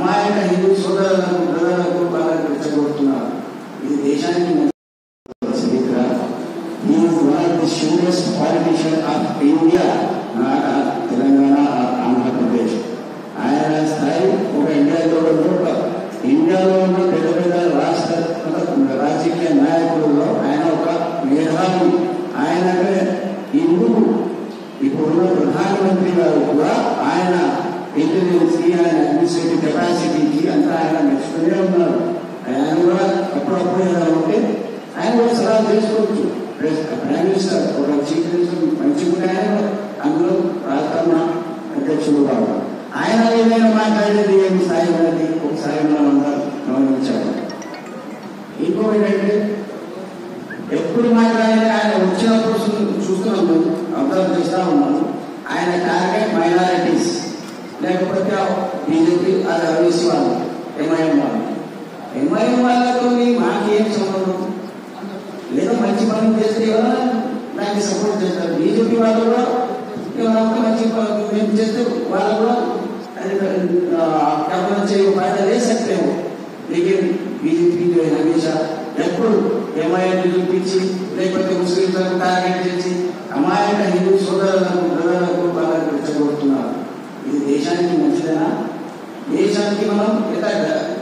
అమాయక హిందూ సోదరులకు బ్రదర్లకు వాళ్ళకు రెచ్చగొడుతున్నారు. ఇది దేశానికి షూరెస్ట్ politician of India, not Telangana Andhra Pradesh. ఆయన స్థాయి ఒక ఇండియాలో ఉన్న పెద్ద పెద్ద రాజకీయ నాయకులలో ఆయన ఒక మేధావి. ఆయనకే ఇందుకు ఇప్పుడున్న ప్రధానమంత్రి గారు కూడా ఆయన ఇంటెలిజెన్స్ కి, ఆయన అడ్మినిస్ట్రేటివ్ కెపాసిటీకి అంతా ఆయన మెచ్చుకునే ఉన్నారు. ఆయన కూడా అప్పుడప్పుడు ఏదైనా ఉంటే ఆయన కూడా సలహా చేసుకోవచ్చు. ప్రైమ్ మినిస్టర్ ఒక చీఫ్ మినిస్టర్ మంచిగా ఆయన అందులో రాష్ట్ర అధ్యక్షుడు కాదు. ఆయన ఏదైనా మాట్లాడేది ఏమి స్థాయి ఉన్నది ఒకసారి మనం అందరం గమనించాలి. ఇంకొకటి ఏంటంటే ఎప్పుడు మాట్లాడితే ఆయన వచ్చినప్పుడు చూస్తున్నాము, అబ్జర్వ్ చేస్తా ఉన్నాము. ఆయన టార్గెట్ మైనారిటీస్, లేకపోతే బీజేపీ అది అవిసి వాళ్ళు, ఎంఐఎం వాళ్ళు. ఎంఐఎం వాళ్ళతో మాకేం సంబంధం? ఏదో మంచి పనులు చేస్తే ఎవరైనా దానికి సపోర్ట్ చేస్తారు. బీజేపీ వాళ్ళు కూడా ఎవరైనా మంచి మేము చేస్తే వాళ్ళు కూడా అది చేయడం फायदा ले सकते हो. लेकिन बीजेपी जो है हमेशा ఎప్పుడు ఎంఐఎం పిలిపించి లేకపోతే ముస్లింలకు టార్గెట్ చేసి అమాయక హిందూ సోదరులకు బ్రదర్లకు వాళ్ళకు రెచ్చగొడుతున్నారు. ఇది దేశానికి మంచిదేనా? దేశానికి మనం ఎట్లా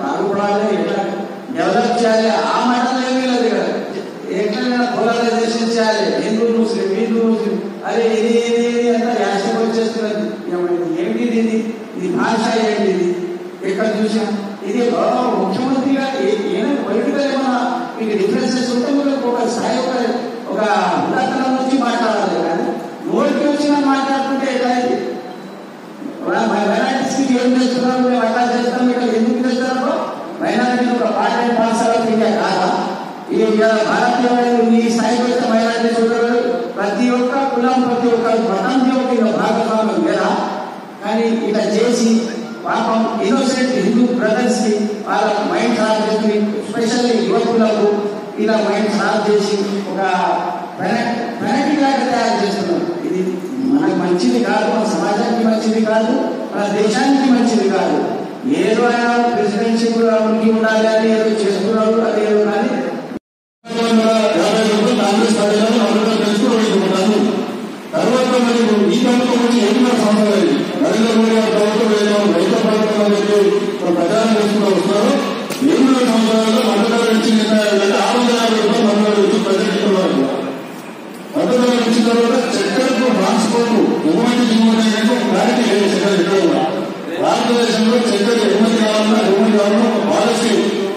బాగుపడాలి, ఎట్లా డెవలప్ చేయాలి, ఆ మాటలు ఏమీ లేదు. ఎట్లైనా పోలరైజేషన్ చేయాలి, హిందూ ముస్లిం అరే ఇది అంతా యాక్షన్ వచ్చేస్తున్నది. ఏంటిది ఇది భాష ఏంటిది? ఎక్కడ చూసాం ఇది? ముఖ్యమంత్రిగా ఏమైనా పొలిటికల్ ఏమైనా మీకు డిఫరెన్సెస్ ఉంటే మీరు ఒక స్థాయి ఒక ఉదాహరణ నుంచి మాట్లాడాలి. కానీ నోటికి వచ్చినా మాట్లాడుతుంటే ఎట్లయింది? మైనారిటీస్ కి ఏం చేస్తున్నాం, మేము అట్లా చేస్తాం, ఇక్కడ ఎందుకు చేస్తారో మైనారిటీ ఒక part and parcel of India కాదా? ఈ భారతీయ ఈ స్థాయికి వస్తే మైనారిటీ సోదరులు ప్రతి ఒక్క కులం, ప్రతి ఒక్క మతంలో ఒక భాగస్వామ్యం లేదా? కానీ ఇలా చేసి పాపం ఇన్నోసెంట్ హిందూ బ్రదర్స్ కి వాళ్ళ మైండ్ ఖరాబ్ చేసి, స్పెషల్లీ యువకులకు ఇలా మైండ్ ఖరాబ్ చేసి ఒక ఫెనటిక్ లాగా తయారు చేస్తున్నారు. ఇది మనకు మంచిది కాదు, మన సమాజానికి మంచిది కాదు, మన దేశానికి మంచిది కాదు. ఏదో ఆయన ప్రెసిడెన్షిప్ ఉనికి ఉండాలి అని ఏదో చేస్తున్నారు, అదేదో కానీ కాంగ్రెస్ పార్టీలో అందరూ తెలుసుకుంటున్నాను. తర్వాత మరి ఈ ప్రభుత్వం వచ్చి 8 సంవత్సరాలు నరేంద్ర మోడీ గారి ప్రభుత్వం ఏదో రైతు ప్రభుత్వం అని చెప్పి ప్రచారం చేసుకుంటూ వస్తున్నారు. 8 సంవత్సరాల్లో మద్దతు ఇచ్చిన 650 రూపాయలు మద్దతు ప్రజెంటున్నారు. మద్దతు ఇచ్చిన తర్వాత చక్కెరకు ట్రాన్స్పోర్ట్ ఎగుమతి దిగుమతి క్లారిటీ లేదు. చక్కెర ఎక్కడ కూడా భారతదేశంలో చక్కెర ఎగుమతి కావాలన్నా ఒక పాలసీ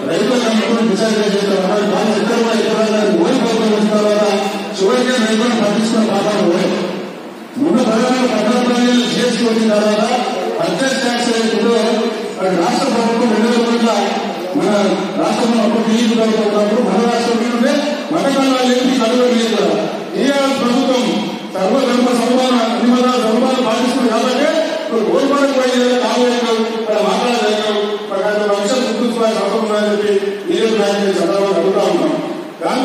రైతులకు డిసైడ్ చేస్తారు. చక్కెర కూడా ఎక్కడైనా ఓడిపోతూ వచ్చిన తర్వాత చివరికి రైతులను పట్టించుకున్న పాఠాలు పోయి ముందు ప్రధానంగా 14 జీఎస్టీ వచ్చిన తర్వాత పర్చేస్ ట్యాక్స్ ఇప్పుడు రాష్ట్ర ప్రభుత్వం 2,000 కోట్ల మన రాష్ట్రంలో అప్పుడు టీడీపీ ఉన్నప్పుడు మన రాష్ట్రంలో ఉంటే మతకాలాలు ఏంటి కలువ లేదు కదా. ఈ ప్రభుత్వం సర్వధర్మ ధర్మాలు పాటిస్తుంది కాబట్టి ఓడిపడకు పోయి కావాలి మాట్లాడలేదు అంశాలు గుర్తుంచుకోవాల్సిన అవసరం ఉందని చెప్పి నీరు నాయకులు సందర్భంగా అడుగుతా ఉన్నాం. దాని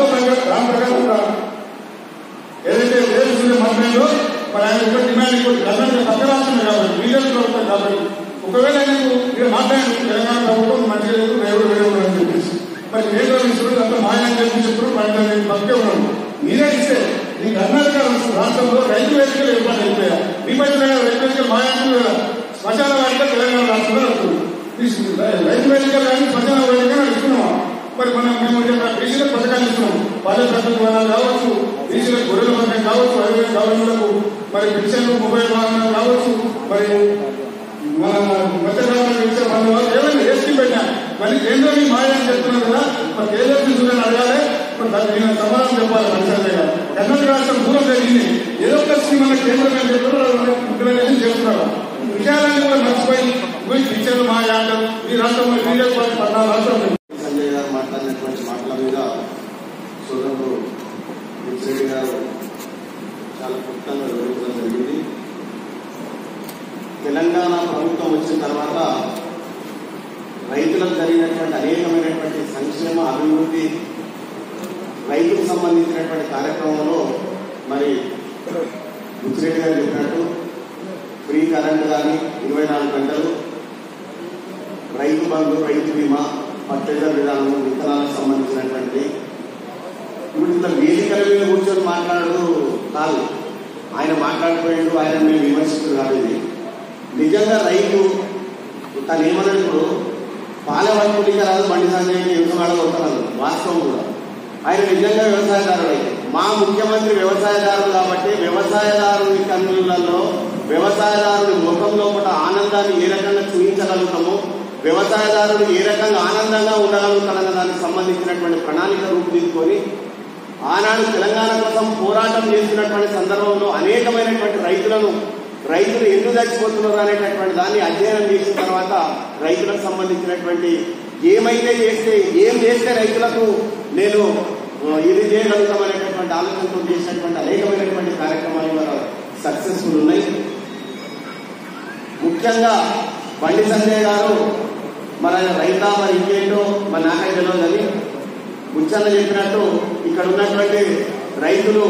ప్రకారం ఏదైతే దేశంలో మాట్లాడో మరి ఆయన ఒక డిమాండ్ గవర్నమెంట్ పక్క రాష్ట్రమే కాబట్టి బీజేపీ ప్రభుత్వం కాబట్టి ఒకవేళ ఆయనకు ఇక్కడ మాట్లాడి తెలంగాణ ప్రభుత్వం మంచిగా లేదు వేరు అని చెప్పేసి మరి కేంద్ర మినిస్టర్ అంతా మాయని చెప్పి చెప్తారు. నేను పక్కే ఉన్నాను. మీరే ఇస్తే ఈ కర్ణాటక రాష్ట్రంలో రైతు వేదికలు ఏర్పాటు అయిపోయా. మీ పైన రైతు వేదికలు మాయాన్ని కదా శ్మశాన వాటిక తెలంగాణ రాష్ట్రంలో రైతు వేదికలు కానీ శ్మశాన వేదిక ఇస్తున్నాం. మరి మేము బీసీలకు పథకాలు ఇస్తున్నాం. పల్లె ప్రకృతి వనాలు కావచ్చు, బీసీలకు గొర్రెల పంటలు కావచ్చు, హైవే గవర్నర్లకు మరి పెన్షన్లు, మొబైల్ వాహనాలు కావచ్చు, మరి మన మత్స్యకారులకు ఇచ్చే పనులు ఏమైనా ఎస్టీ పెట్టా. మరి కేంద్రం ఈ మాయ అని చెప్తున్నారు కదా, మరి కేంద్రం తీసుకుని అడగాలి. ఇప్పుడు దానికి సమాధానం చెప్పాలి. పంచాయతీగా కర్ణాటక రాష్ట్రం దూరం జరిగింది. ఏదో ఒక స్కీమ్ మన కేంద్రం ఏం చెప్తున్నారు ఇంప్లిమెంటేషన్ చేస్తున్నారు. విషయాలన్నీ కూడా మర్చిపోయి టీచర్లు మా అంటారు. ఈ రాష్ట్రంలో బీజేపీ పార్టీ 14 రాష్ట్రాలు సంజయ్ గారు మాట్లాడినటువంటి మాటల మీద సోదరుడు విజయ్ గారు చాలా క్లుప్తంగా వివరించడం జరిగింది. తెలంగాణ ప్రభుత్వం వచ్చిన తర్వాత రైతులకు జరిగినటువంటి అనేకమైనటువంటి సంక్షేమ అభివృద్ధి, రైతుకు సంబంధించినటువంటి కార్యక్రమంలో మరి విజయ్ గారు చెప్పినట్టు ఫ్రీ కరెంట్ కానీ 24 గంటలు, రైతు బంధు, రైతు బీమా, ఫర్టిలైజర్ విధానం, విత్తనాలకు సంబంధించినటువంటి ఇప్పుడు ఇంత వేదికల మీద కూర్చొని మాట్లాడు కాదు. ఆయన మాట్లాడిపోయాడు, ఆయన మేము విమర్శిస్తూ కాదు. ఇది నిజంగా రైతు తను ఏమన్నాడు, ఇప్పుడు పాలవల్పుడిగా రాదు, బండి సంజయ్ వ్యవసాయదారులు వాస్తవం కూడా. ఆయన నిజంగా వ్యవసాయదారుడు అయితే మా ముఖ్యమంత్రి వ్యవసాయదారుడు కాబట్టి వ్యవసాయదారుని కన్నులలో వ్యవసాయదారుడి ముఖంలో కూడా ఆనందాన్ని ఏ రకంగా చూపించగలుగుతామో, వ్యవసాయదారుడు ఏ రకంగా ఆనందంగా ఉండగలుగుతాడన్న దానికి సంబంధించినటువంటి ప్రణాళిక రూపుదిద్దుకొని ఆనాడు తెలంగాణ కోసం పోరాటం చేసినటువంటి సందర్భంలో అనేకమైనటువంటి రైతులు ఎందుకు చచ్చిపోతున్నారు అనేటటువంటి దాన్ని అధ్యయనం చేసిన తర్వాత రైతులకు సంబంధించినటువంటి ఏం చేస్తే రైతులకు నేను ఇది చేయగలుగుతామనేటటువంటి ఆలోచనతో చేసినటువంటి అనేకమైనటువంటి కార్యక్రమాలు సక్సెస్ఫుల్ ఉన్నాయి. ముఖ్యంగా బండి సంజయ్ గారు మన రైతా మరి ఇంకేంటో మన నాకైతే తెలియదని ముచ్చన్న చెప్పినట్టు ఇక్కడ ఉన్నటువంటి రైతులు,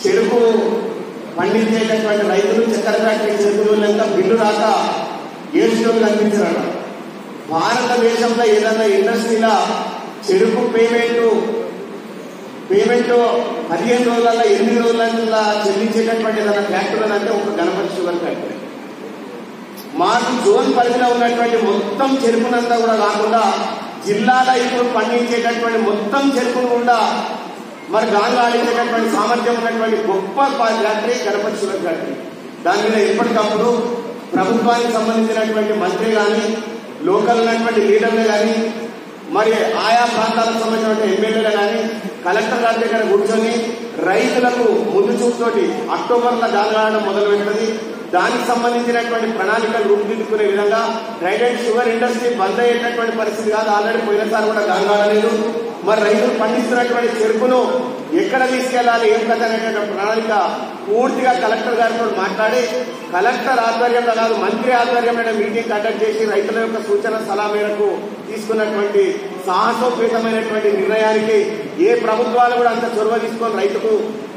చెరుకు పండించేటటువంటి రైతులు, చక్కెర ఫ్యాక్టరీ చెరుకులంతా బిల్లు రాక ఏడ్చుకొని కనిపించారట. భారతదేశంలో ఏదైనా ఇండస్ట్రీలో చెరుకు పేమెంట్ 15 రోజులలో 8 రోజుల చెల్లించేటటువంటి ఏదైనా ఫ్యాక్టరీలు అంటే ఒక గణపతి షుగర్ ఫ్యాక్టరీ. మాకు జోన్ పరిధిలో ఉన్నటువంటి మొత్తం చెరుకునంతా కూడా కాకుండా జిల్లాలో ఇప్పుడు పండించేటటువంటి మొత్తం చెరుకును కూడా మరి గాలి ఆడించేటటువంటి సామర్థ్యం ఉన్నటువంటి గొప్ప ఫ్యాక్టరీ గణపతి షుగర్ ఫ్యాక్టరీ. దాని మీద ఎప్పటికప్పుడు ప్రభుత్వానికి సంబంధించినటువంటి మంత్రి కానీ, లోకల్ ఉన్నటువంటి లీడర్లు కానీ, మరి ఆయా ప్రాంతాలకు సంబంధించిన ఎమ్మెల్యేలు కానీ కలెక్టర్ గారి దగ్గర కూర్చొని రైతులకు ముందు చూపుతోటి అక్టోబర్లో గాలిగాడడం మొదలు పెడుతుంది. దానికి సంబంధించినటువంటి ప్రణాళికలు రూపుదిద్దుకునే విధంగా ట్రైడెంట్ షుగర్ ఇండస్ట్రీ బంద్ అయ్యేటటువంటి పరిస్థితి కాదు. ఆల్రెడీ పోయినసారి కూడా గాలిగాడలేదు. మరి రైతులు పండిస్తున్నటువంటి చెరుకును ఎక్కడ తీసుకెళ్లాలి, ఏం కథ అనేటువంటి ప్రణాళిక పూర్తిగా కలెక్టర్ గారితో మాట్లాడి కలెక్టర్ ఆధ్వర్యంలో కాదు మంత్రి ఆధ్వర్యంలో మీటింగ్ కండక్ట్ చేసి రైతుల యొక్క సూచన సలహా మేరకు తీసుకున్నటువంటి సాహసోపేతమైనటువంటి నిర్ణయానికి ఏ ప్రభుత్వాలు కూడా అంత చొరవ తీసుకొని రైతుకు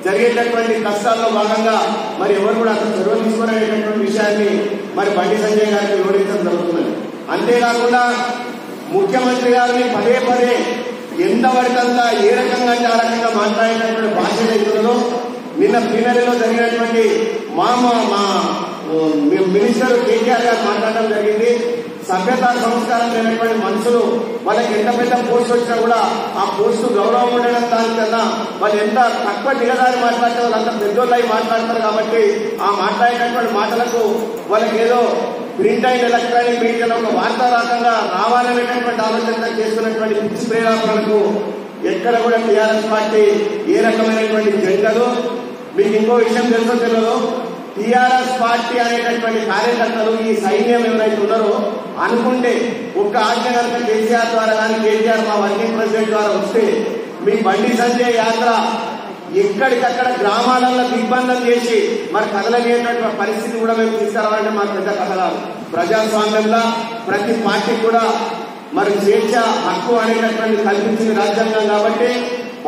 జరిగేటటువంటి కష్టాల్లో భాగంగా మరి ఎవరు కూడా అంత చొరవ తీసుకునేటటువంటి విషయాన్ని మరి బండి సంజయ్ గారికి వివరించడం జరుగుతున్నది. అంతేకాకుండా ముఖ్యమంత్రి గారిని పదే ఎంతవరకంతా ఏ రకంగా అంటే ఆ రకంగా మాట్లాడేటటువంటి భాష రైతులలో నిన్న ప్లీనరీలో జరిగినటువంటి మా మినిస్టర్ కేటీఆర్ గారు మాట్లాడడం జరిగింది. సభ్యత సంస్కారం లేనటువంటి మనుషులు వాళ్ళకి ఎంత పెద్ద పోస్ట్ వచ్చినా కూడా ఆ పోస్టు గౌరవం ఉండడం దానికన్నా వాళ్ళు ఎంత తక్కువ దిగదారి మాట్లాడితే వాళ్ళు అంత పెద్దోళ్ళు అయి మాట్లాడతారు. కాబట్టి ఆ మాట్లాడేటటువంటి మాటలకు వాళ్ళకి ఏదో ప్రింట్ అయిన ఎలక్ట్రానిక్ మీడియాలో ఒక వార్తా రకంగా రావాలనేటటువంటి ఆలోచన చేసుకున్నటువంటి పిచ్చి ప్రేరణలకు ఎక్కడ కూడా టీఆర్ఎస్ పార్టీ ఏ రకమైనటువంటి జెండలు. మీకు ఇంకో విషయం తెలుసో తెలియదు, టీఆర్ఎస్ పార్టీ అనేటటువంటి కార్యకర్తలు ఈ సైన్యం ఎవరైతే ఉన్నారో అనుకుంటే ఒక్క ఆజ్ఞ కనుక కేసీఆర్ ద్వారా కానీ కేటీఆర్ మా వర్కింగ్ ప్రెసిడెంట్ ద్వారా వస్తే మీ బండి సంజయ్ యాత్ర ఎక్కడికక్కడ గ్రామాలలో దిగ్బంధం చేసి మరి కదలనేటువంటి పరిస్థితి కూడా మేము తీసుకురావాలంటే మాకు పెద్ద కథ కాదు. ప్రజాస్వామ్యంలో ప్రతి పార్టీకి కూడా మరి స్వేచ్ఛ హక్కు అనేటటువంటి కల్పించింది రాజ్యాంగం. కాబట్టి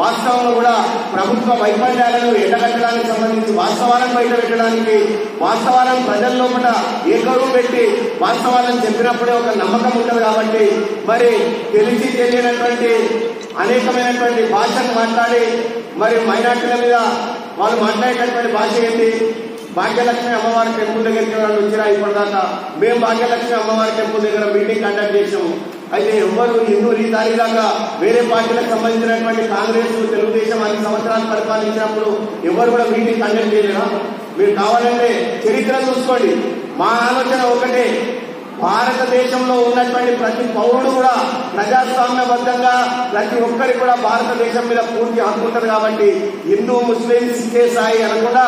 వాస్తవంలో కూడా ప్రభుత్వ వైఫల్యాలను ఎండగట్టడానికి సంబంధించి వాస్తవాలను బయట పెట్టడానికి, వాస్తవాలను ప్రజల లోపల ఏకరువు పెట్టి వాస్తవాలను చెప్పినప్పుడే ఒక నమ్మకం ఉంటుంది. కాబట్టి మరి తెలిసి తెలియనటువంటి అనేకమైనటువంటి భాషను మాట్లాడి మరి మైనార్టీల మీద వాళ్ళు మాట్లాడేటటువంటి భాష ఏంటి? భాగ్యలక్ష్మి అమ్మవారి టెంపుల్ దగ్గరికి వాళ్ళు వచ్చినా ఇప్పటిదాకా మేము భాగ్యలక్ష్మి అమ్మవారి టెంపుల్ దగ్గర మీటింగ్ కండక్ట్ చేసాము. అయితే ఎవరు హిందూ ఈ తారీఖు దాకా వేరే పార్టీలకు సంబంధించినటువంటి కాంగ్రెస్, తెలుగుదేశం 5 సంవత్సరాలు పరిపాలించినప్పుడు ఎవరు కూడా మీటింగ్ కండక్ట్ చేయలేరా? మీరు కావాలంటే చరిత్ర చూసుకోండి. మా ఆలోచన ఒకటే, భారతదేశంలో ఉన్నటువంటి ప్రతి పౌరుడు కూడా ప్రజాస్వామ్యబద్ధంగా ప్రతి ఒక్కరికి కూడా భారతదేశం మీద పూర్తి హక్కు ఉంటుంది. కాబట్టి హిందూ, ముస్లిం, సిక్కే, సాయి అనకుండా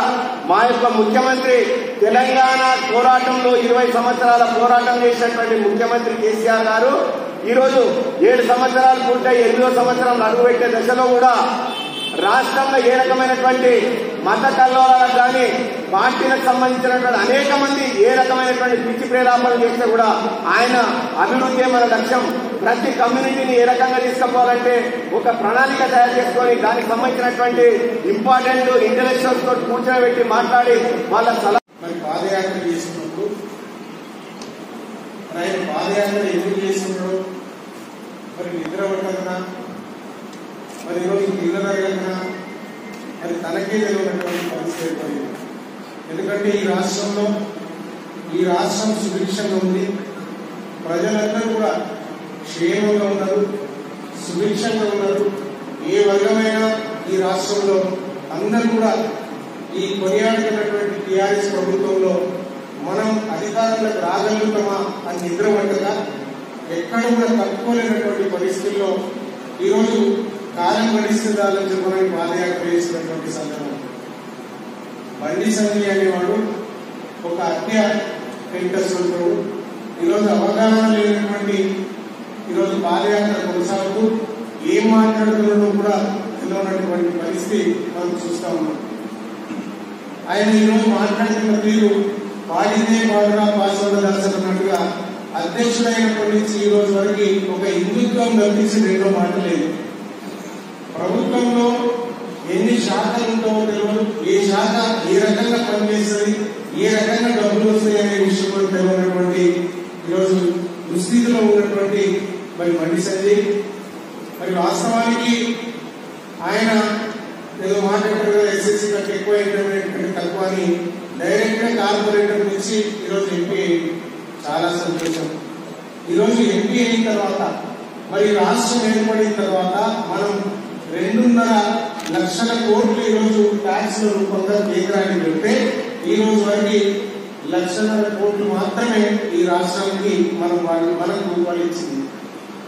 మా యొక్క ముఖ్యమంత్రి తెలంగాణ పోరాటంలో 20 సంవత్సరాల పోరాటం చేసినటువంటి ముఖ్యమంత్రి కేసీఆర్ గారు ఈరోజు 7 సంవత్సరాలు పూర్తయి 8వ సంవత్సరం అడుగుపెట్టే దశలో కూడా రాష్ట్రంలో ఏ రకమైనటువంటి మత కల్లోలాలకు కానీ పార్టీలకు సంబంధించినటువంటి అనేక మంది ఏ రకమైనటువంటి పిచ్చి ప్రేలాపనలు చేస్తే కూడా ఆయన అభివృద్ధి మన లక్ష్యం. ప్రతి కమ్యూనిటీని ఏ రకంగా తీసుకుపోవాలంటే ఒక ప్రణాళిక తయారు చేసుకొని దానికి సంబంధించినటువంటి ఇంపార్టెంట్ ఇంటలెక్చువల్స్ తోటి కూర్చోబెట్టి మాట్లాడి వాళ్ళ సలహా. మరి పాదయాత్ర చేసినప్పుడు ఆయన పాదయాత్ర ఎందుకు చేస్తున్నాడో మరి నిద్ర పట్టకనా మరి ఈరోజు తిన్నదరగకనా మరి తనకే తెలియనటువంటి పరిస్థితి ఏర్పడింది. ఎందుకంటే ఈ రాష్ట్రం సుభిక్షంగా ఉంది, ప్రజలందరూ కూడా క్షేమంగా ఉన్నారు, సుభిక్షంగా ఉన్నారు. ఏ వర్గమైనా ఈ రాష్ట్రంలో అందరూ కూడా ఈ కొనియాడుతున్నటువంటి టీఆర్ఎస్ ప్రభుత్వంలో మనం అధికారంలోకి రాగలుగుతామా అని నిద్ర పట్టక ఎక్కడ కూడా తట్టుకోలేనటువంటి పరిస్థితుల్లో ఈరోజు కాలం గడిస్తుందాలని చెప్పడానికి పాదయాత్ర చేసినటువంటి సందర్భం. బండి సంజయ్ అనేవాడు ఒక హత్య పెంటస్తుంటాడు. ఈరోజు అవగాహన లేనటువంటి ఈరోజు పాదయాత్ర కొనసాగుతూ ఏం మాట్లాడుతున్నాడో కూడా తెలియనటువంటి పరిస్థితి మనం చూస్తా ఉన్నాం. ఆయన ఈరోజు మాట్లాడుతున్న తీరు పాడితే పాడురా పాస్వర్డ్ దాల్చుకున్నట్టుగా అధ్యక్షుడైనప్పటి నుంచి ఈ రోజు వరకు ఒక హిందుత్వం తప్పించి రెండో మాట లేదు. ప్రభుత్వంలో ఎన్ని శాఖలు ఉంటావో తెలియదు, ఏ శాఖ ఏ రకంగా పనిచేస్తుంది, ఏ రకంగా డబ్బులు వస్తాయి అనే విషయం కూడా తెలియనటువంటి ఈరోజు దుస్థితిలో ఉన్నటువంటి మరి బండి సంజయ్. మరి వాస్తవానికి ఆయన ఏదో మాట్లాడారు ఎస్ఎస్సీ కంటే ఎక్కువ, ఇంటర్మీడియట్ కంటే తక్కువ అని డైరెక్ట్ గా కార్పొరేటర్ నుంచి ఈరోజు ఎంపీ. చాలా సంతోషం. ఈరోజు ఎంపీ అయిన తర్వాత మరి రాష్ట్రం ఏర్పడిన తర్వాత మనం 2.5 లక్షల కోట్లు ఈరోజు ట్యాక్స్ రూపంగా కేంద్రానికి పెడితే ఈ రోజు వరకు 1.5 లక్షల కోట్లు మాత్రమే ఈ రాష్ట్రానికి మనకు వాళ్ళు ఇచ్చింది.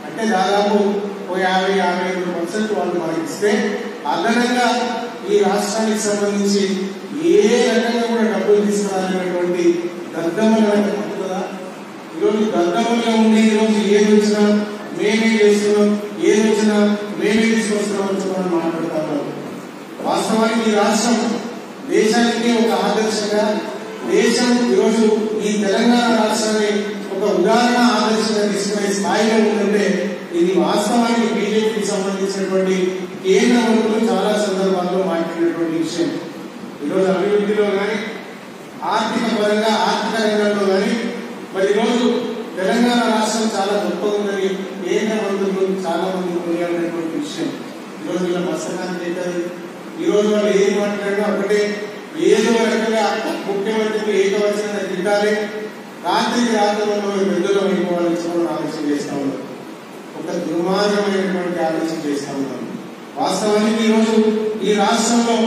అంటే దాదాపు 50-52% వాళ్ళు మనకి ఇస్తే అదనంగా ఈ రాష్ట్రానికి సంబంధించి ఏ రకంగా కూడా డబ్బులు తీసుకురాలనేటువంటి దద్దమ్మలుగా కదా. ఈరోజు దద్దమ్మలుగా ఉండి ఈరోజు ఏది వచ్చినా మేమే చేస్తున్నాం, ఏది వచ్చినా మేమే తీసుకొస్తున్నాం అని మనం మాట్లాడుతాం. వాస్తవానికి ఈ రాష్ట్రం దేశానికి ఒక ఆదర్శంగా, దేశం ఈరోజు ఈ తెలంగాణ రాష్ట్రాన్ని ఒక ఉదాహరణ ఆదర్శంగా తీసుకునే స్థాయిలో ఉందంటే ఇది వాస్తవానికి బీజేపీకి సంబంధించినటువంటి కేంద్ర మంత్రులు చాలా సందర్భాల్లో మాట్లాడినటువంటి విషయం. ఈరోజు అభివృద్ధిలో కానీ, ఆర్థిక పరంగా, ఆర్థిక రంగంలో కానీ మరి ఈరోజు తెలంగాణ రాష్ట్రం చాలా గొప్పగా ఉందని కేంద్ర మంత్రులు చాలా మంది కొనియాడినటువంటి విషయం. ఈరోజు ఇలా మత్స్యకాంతి చేస్తారు. ఈరోజు వాళ్ళు ఏం మాట్లాడినా ఒకటే, ఏదో రకంగా ముఖ్యమంత్రికి ఏకవచనంగా తిట్టాలి, రాత్రికి రాత్రులలో పెద్దలో అయిపోవాలని చెప్పడం ఆలోచన చేస్తా ఉన్నారు. ఒక దుర్మార్గమైనటువంటి ఆలోచన చేస్తా ఉన్నారు. వాస్తవానికి ఈరోజు ఈ రాష్ట్రంలో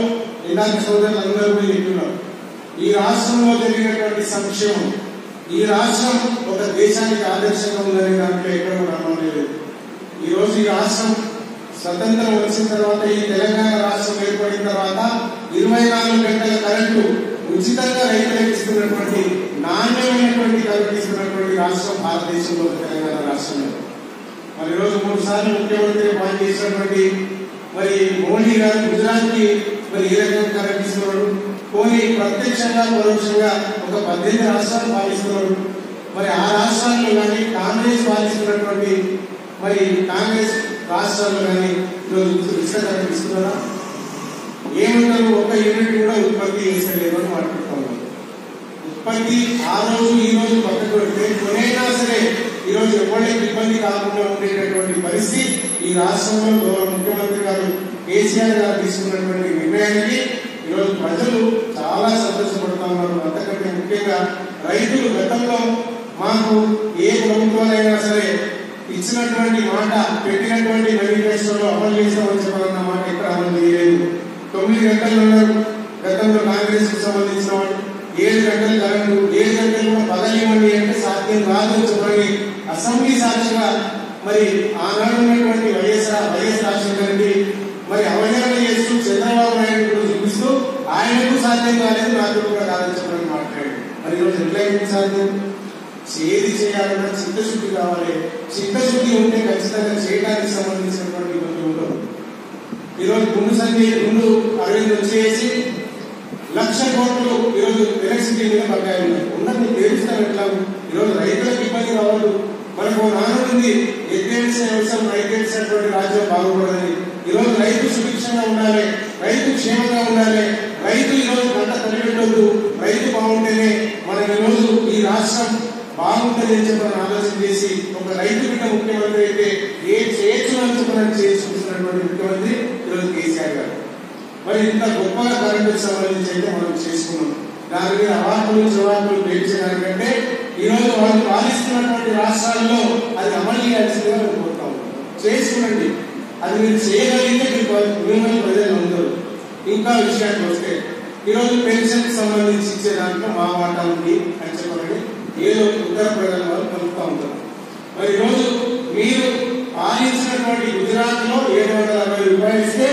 ఇందాక సోదరులందరూ చెప్తున్నారు, ఈ రాష్ట్రంలో జరిగినటువంటి సంక్షేమం, ఈ రాష్ట్రం ఒక దేశానికి ఆదర్శంగా ఉందనే దాంట్లో ఎక్కడ కూడా నమ్మకం లేదు. ఈ రోజు ఈ రాష్ట్రం స్వతంత్రం వచ్చిన తర్వాత, ఈ తెలంగాణ రాష్ట్రం ఏర్పడిన తర్వాత 24 గంటల కరెంటు ఉచితంగా రైతులకు ఇస్తున్నటువంటి నాణ్యమైనటువంటి కరెంటు ఇస్తున్నటువంటి రాష్ట్రం భారతదేశంలో తెలంగాణ రాష్ట్రమే. మరి ఈరోజు 3 సార్లు ముఖ్యమంత్రి పనిచేసినటువంటి మరి మోడీ గారు గుజరాత్ కి మరి ఏ రకంగా కరెంట్ ఇస్తున్నాడు, పోనీ ప్రత్యక్షంగా పరోక్షంగా ఒక 18 రాష్ట్రాలు పాలిస్తున్నాడు. మరి ఆ రాష్ట్రాల్లో కానీ కాంగ్రెస్ పాలిస్తున్నటువంటి మరి కాంగ్రెస్ రాష్ట్రాల్లో కానీ ఈరోజు ఉచిత కరెంట్ ఇస్తున్నారా? ఏమంటారు? ఒక యూనిట్ కూడా ఉత్పత్తి చేసలేదు అని మాట్లాడుతున్నాం. ఉత్పత్తి ఆ రోజు ఈ రోజు పక్కకు పెడితే కొనైనా సరే ఈరోజు ఎవరికి ఇబ్బంది కాకుండా ఉండేటటువంటి పరిస్థితి ఈ రాష్ట్రంలో గౌరవ ముఖ్యమంత్రి గారు కేసీఆర్ గారు తీసుకున్నటువంటి నిర్ణయానికి ఈరోజు ప్రజలు చాలా సంతోషపడుతూ ఉన్నారు. అంతకంటే ముఖ్యంగా రైతులు గతంలో మాకు ఏ ప్రభుత్వాలైనా సరే ఇచ్చినటువంటి మాట, పెట్టినటువంటి మేనిఫెస్టోలో అమలు చేస్తామని చెప్పాలన్న మాట ఎక్కడ అమలు చేయలేదు. 9 గంటలు ఉన్నారు గతంలో కాంగ్రెస్ కు సంబంధించిన వాళ్ళు, 7 గంటలు కరెంటు, 7 గంటలు కూడా పగలివ్వండి అంటే సాధ్యం కాదు చెప్పని అసెంబ్లీ సాక్షిగా మరి ఆనాడు ఉన్నటువంటి వైఎస్ రాజశేఖర రెడ్డి మరి అవహేళన చేస్తూ చంద్రబాబు నాయుడు చూపిస్తూ ఆయనకు సాధ్యం కాలేదు, నాకు కూడా కాదని చెప్పని మాట్లాడాడు. మరి ఈరోజు ఎట్లయితే సాధ్యం? ఏది చేయాలన్నా చిత్తశుద్ధి కావాలి. చిత్తశుద్ధి ఉంటే ఖచ్చితంగా చేయడానికి సంబంధించినటువంటి ఇబ్బంది ఉండదు. ఈరోజు ముందు అరవింద్ వచ్చేసి 1,00,000 కోట్లు ఈరోజు ఎలక్ట్రిసిటీ మీద బకాయిలు ఉన్నది తెలుస్తాం. ఎట్లా ఈరోజు రైతులకు ఇబ్బంది కావద్దు. మనకు నానుంది ఎత్తేసిన వ్యవసాయం, రైతేసినటువంటి రాజ్యం బాగుపడదని. ఈరోజు రైతు సుభిక్షంగా ఉండాలి, రైతు క్షేమంగా ఉండాలి, రైతు ఈరోజు పంట తల్లిపెట్టొద్దు. రైతు బాగుంటేనే మనం ఈరోజు ఈ రాష్ట్రం బాగుంటుంది అని చెప్పని ఆలోచన చేసి ఒక రైతు బిడ్డ ముఖ్యమంత్రి అయితే ఏ చేయొచ్చు అని చెప్పని చేసుకుంటున్నటువంటి ముఖ్యమంత్రి ఈరోజు కేసీఆర్ గారు. మరి ఇంత గొప్పగా కరెంటుకు సంబంధించి అయితే మనం చేసుకున్నాం. దాని మీద అవార్డులు జవాబులు పేర్చడానికంటే ఈరోజు వాళ్ళు పాలిస్తున్నటువంటి రాష్ట్రాల్లో అది అమలు చేయాల్సిందిగా మేము కోరుతాం. చేసుకునండి, అది మీరు చేయగలిగితే మిమ్మల్ని ప్రజలు ఉండరు. ఇంకా విషయానికి వస్తే ఈరోజు పెన్షన్ సంబంధించి ఇచ్చే దాంట్లో మా వాటా ఉంది అని చెప్పండి ఏదో ఉత్తర ప్రజల వాళ్ళు కలుపుతూ ఉంటారు. మరి ఈరోజు మీరు పాలించినటువంటి గుజరాత్ లో 760 రూపాయలు ఇస్తే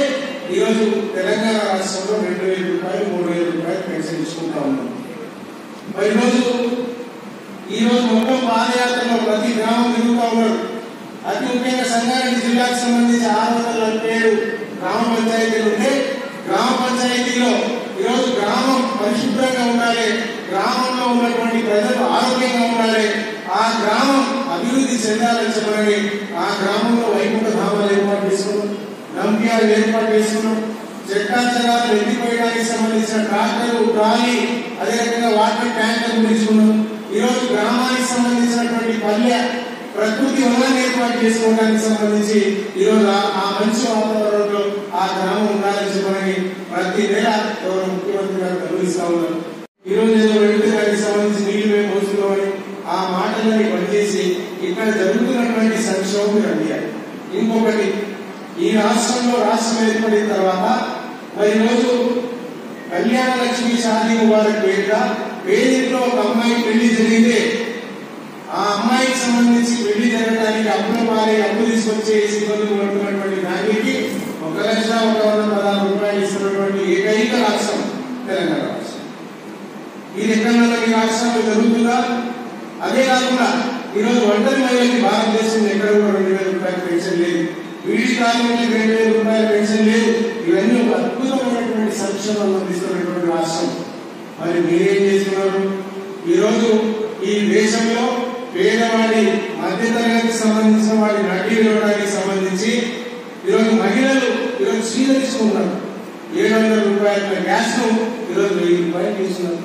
ఈరోజు తెలంగాణ రాష్ట్రంలో 2000 రూపాయలు 3000 రూపాయలు పెన్షన్ ఇచ్చుకుంటా ఉన్నాం. మరి ఈరోజు మొత్తం పాదయాత్రలో ప్రతి గ్రామం తిరుగుతూ ఉన్నారు. అతి ముఖ్యంగా సంగారెడ్డి జిల్లాకు సంబంధించి 647 గ్రామ పంచాయతీలు ఉంటే గ్రామ పంచాయతీలో ఈరోజు గ్రామం పరిశుభ్రంగా ఉండాలి, గ్రామంలో ఉన్నటువంటి ప్రజలు ఆరోగ్యంగా ఉండాలి, ఆ గ్రామం అభివృద్ధి చెందాలని చెప్పని ఆ గ్రామంలో వైకుంఠ ధామాలు ఏర్పాటు చేసుకున్నాం, నంప్యాలు ఏర్పాటు చేసుకున్నాం, చెట్టాచరాలు ఎత్తిపోయడానికి సంబంధించిన ట్రాక్టర్లు, ట్రాలీ, అదే రకంగా వాటర్ ట్యాంకర్లు తీసుకున్నాం. ఈరోజు గ్రామానికి సంబంధించినటువంటి పల్లె ప్రకృతి వనాన్ని ఏర్పాటు చేసుకోవడానికి సంబంధించి ఈరోజు ఆ మంచి వాతావరణంలో ఆ గ్రామం ఉండాలని చెప్పని ప్రతి నెల ఎవరు ముఖ్యమంత్రి గారు గమనిస్తా ఉన్నారు. ఈరోజు ఏదో వెళ్తే దానికి సంబంధించి నీళ్లు మేము పోస్తున్నామని ఆ మాటలని పనిచేసి ఇక్కడ జరుగుతున్నటువంటి సంక్షోభం అడిగారు. ఇంకొకటి, ఈ రాష్ట్రంలో రాష్ట్రం ఏర్పడిన తర్వాత మరి ఈరోజు కళ్యాణ లక్ష్మి షాదీ ముబారక్ పేరిట పేదింట్లో ఒక అమ్మాయి పెళ్లి జరిగితే ఆ అమ్మాయికి సంబంధించి పెళ్లి జరగడానికి అప్పు తీసుకొచ్చే సిబ్బందులు పడుతున్నటువంటి దానికి 1,116,000 రూపాయలు ఇస్తున్నటువంటి ఏకైక రాష్ట్రం తెలంగాణ రాష్ట్రం. ఇది ఎక్కడన్నా ఈ రాష్ట్రంలో జరుగుతుందా? అదే కాకుండా ఈరోజు ఒంటరి మహిళకి భారతదేశంలో ఎక్కడ కూడా 2,000 రూపాయలు పెన్షన్ లేదు, వీడి కార్మికులకు 2,000 రూపాయల పెన్షన్ లేదు. ఇవన్నీ ఒక అద్భుతమైనటువంటి సంక్షేమం అందిస్తున్నటువంటి రాష్ట్రం. మరి మీరేం చేస్తున్నారు? ఈరోజు ఈ దేశంలో పేదవాడి మధ్యతరగతికి సంబంధించిన వాడి నడ్డి వినడానికి సంబంధించి ఈరోజు మహిళలు ఈరోజు స్వీకరిస్తున్నారు. 700 రూపాయల గ్యాస్ ను ఈరోజు 1000 రూపాయలు తీసుకున్నారు.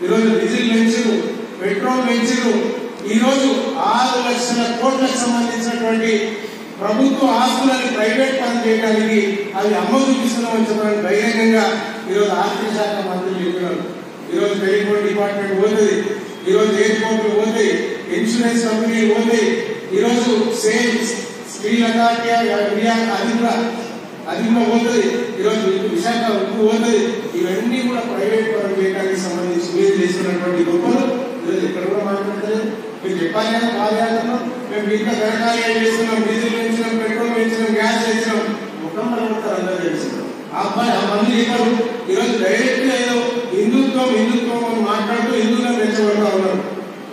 ఈరోజు డీజిల్ పెంచులు, పెట్రోల్ పెంచులు, ఈరోజు 6 లక్షల కోట్లకు సంబంధించినటువంటి ప్రభుత్వ ఆస్తులని ప్రైవేట్ పని చేయడానికి అది అమ్మ చూపిస్తున్నామని చెప్పడానికి బహిరంగంగా ఈరోజు ఆర్థిక శాఖ మంత్రులు చెప్పినారు. ఈరోజు టెలిఫోన్ డిపార్ట్మెంట్ పోతుంది, ఈరోజు ఎయిర్పోర్ట్లు పోతాయి, ఇన్సూరెన్స్ కంపెనీలు పోతాయి, ఈరోజు సేల్స్ శ్రీలంక అది కూడా పోతుంది, ఈరోజు విశాఖ ఉప్పు పోతుంది. ఇవన్నీ కూడా ప్రైవేట్ పనులు చేయడానికి సంబంధించి మీరు చేస్తున్నటువంటి గొప్పలు ఈరోజు ఎక్కడ కూడా మాట్లాడలేదు. మీరు చెప్పాలి కదా, పాదయాత్రలో మేము ఇంకా ధనకార్యాలు చేస్తున్నాం, డీజిల్ పెంచినాం, పెట్రోల్ పెంచినాం, గ్యాస్ పెంచినాం, ముఖంలో ఉంటారు అందరూ చేస్తున్నాం. ఆ మంది చెప్పారు. ఈరోజు డైరెక్ట్ ఏదో హిందుత్వం అని మాట్లాడుతూ హిందువులను పెంచబడతా ఉన్నారు.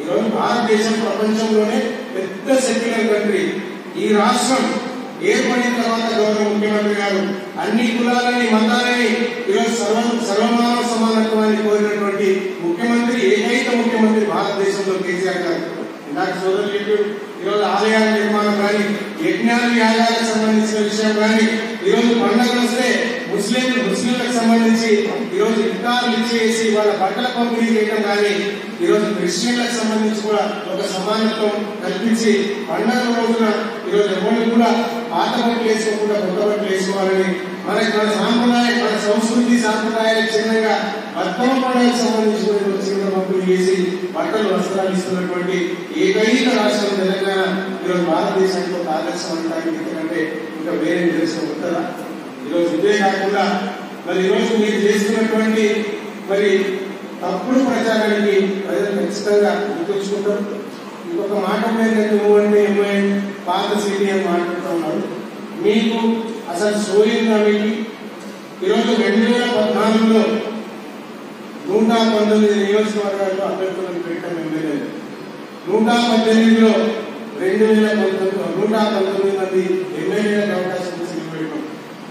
ఈరోజు భారతదేశం ప్రపంచంలోనే పెద్ద సెక్యులర్ కంట్రీ. ఈ రాష్ట్రం ఏర్పడిన తర్వాత గౌరవ ముఖ్యమంత్రి గారు అన్ని కులాలని మతాలని ఈరోజు సర్వమానవ సమానత్వాన్ని కోరినటువంటి ముఖ్యమంత్రి, ఏకైక ముఖ్యమంత్రి భారతదేశంలో కేసీఆర్ గారు. ఇందాక సోదరులు చెప్పారు, ఈరోజు ఆలయాల నిర్మాణం కానీ, యజ్ఞాల యాగాలకు సంబంధించిన విషయం కానీ, ఈరోజు పండుగలు వస్తే ముస్లింలకు సంబంధించి ఈరోజు ఇఫ్తార్లు ఇచ్చేసి వాళ్ళ బట్టల పంపిణీ చేయడం కానీ, ఈరోజు క్రిస్టియన్లకు సంబంధించి కూడా ఒక సమానత్వం కల్పించి పండుగ రోజున ఈరోజు ఎవరు కూడా పాత బట్టలు వేసుకోకుండా కొత్త బట్టలు వేసుకోవాలని, మన సాంప్రదాయం, మన సంస్కృతి సాంప్రదాయాలకు చిన్నగా బతుకమ్మ పండుగకు సంబంధించి చిన్న పంపిణీ చేసి బట్టలు వస్త్రాలు ఇస్తున్నటువంటి ఏకైక రాష్ట్రం తెలంగాణ. ఈరోజు భారతదేశంలో ఆదర్శం అనడానికి ఎందుకంటే ఇంకా వేరే దేశం ఉంటుందా? ఈరోజు ఇదే కాకుండా మరి ఈరోజు మీరు చేస్తున్నటువంటి మరి తప్పుడు ప్రచారానికి ప్రజలు ఖచ్చితంగా గుర్తుంచుకుంటారు. ఇంకొక మాట ఏంటంటే నువ్వంటే ఏమో పాత సీనియర్ మాట్లాడుతూ ఉన్నారు. మీకు అసలు సోయిందా? మీకు ఈరోజు 2014లో 119 నియోజకవర్గాల్లో అభ్యర్థులను పెట్టాం ఎమ్మెల్యేలు. 118లో 119 మంది ఎమ్మెల్యేలకు అవకాశం పెట్టాం.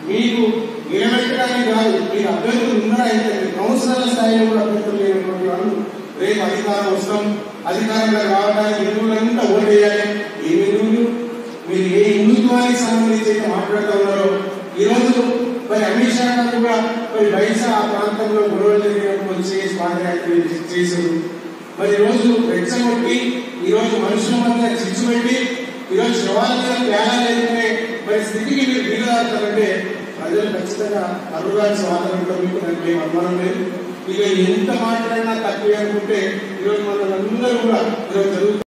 మీకు నిలబెట్టడానికి కాదు, మీరు అభ్యర్థులు ఉన్నారైతే కౌన్సిలర్ల స్థాయిలో కూడా అభ్యర్థులు లేనటువంటి వాళ్ళు రేపు అధికారం వస్తాం, అధికారంలో రావడానికి హిందువులంతా ఓటేయాలి. ఏ హిందువులు? మీరు ఏ హిందుత్వానికి సంబంధించి అయితే మాట్లాడుతూ ఉన్నారో ఈరోజు మరి అమిత్ షా గారు కూడా మరి బైసా ఆ ప్రాంతంలో గొడవలు జరిగినప్పుడు వచ్చి పాదయాత్ర చేశారు. మరి ఈరోజు రెచ్చగొట్టి ఈరోజు మనుషుల మధ్య చిచ్చు పెట్టి ఈరోజు శవాల మీద ప్యానాలు వేసుకునే మరి స్థితికి మీరు దిగలాడతారంటే ప్రజలు ఖచ్చితంగా అరుగాని స్వాతంత్రంలో మీకు నాకు ఏం అనుమానం లేదు. ఇక ఎంత మాట్లాడినా తక్కువే అనుకుంటే ఈరోజు మన అందరూ కూడా ఈరోజు జరుగుతుంది.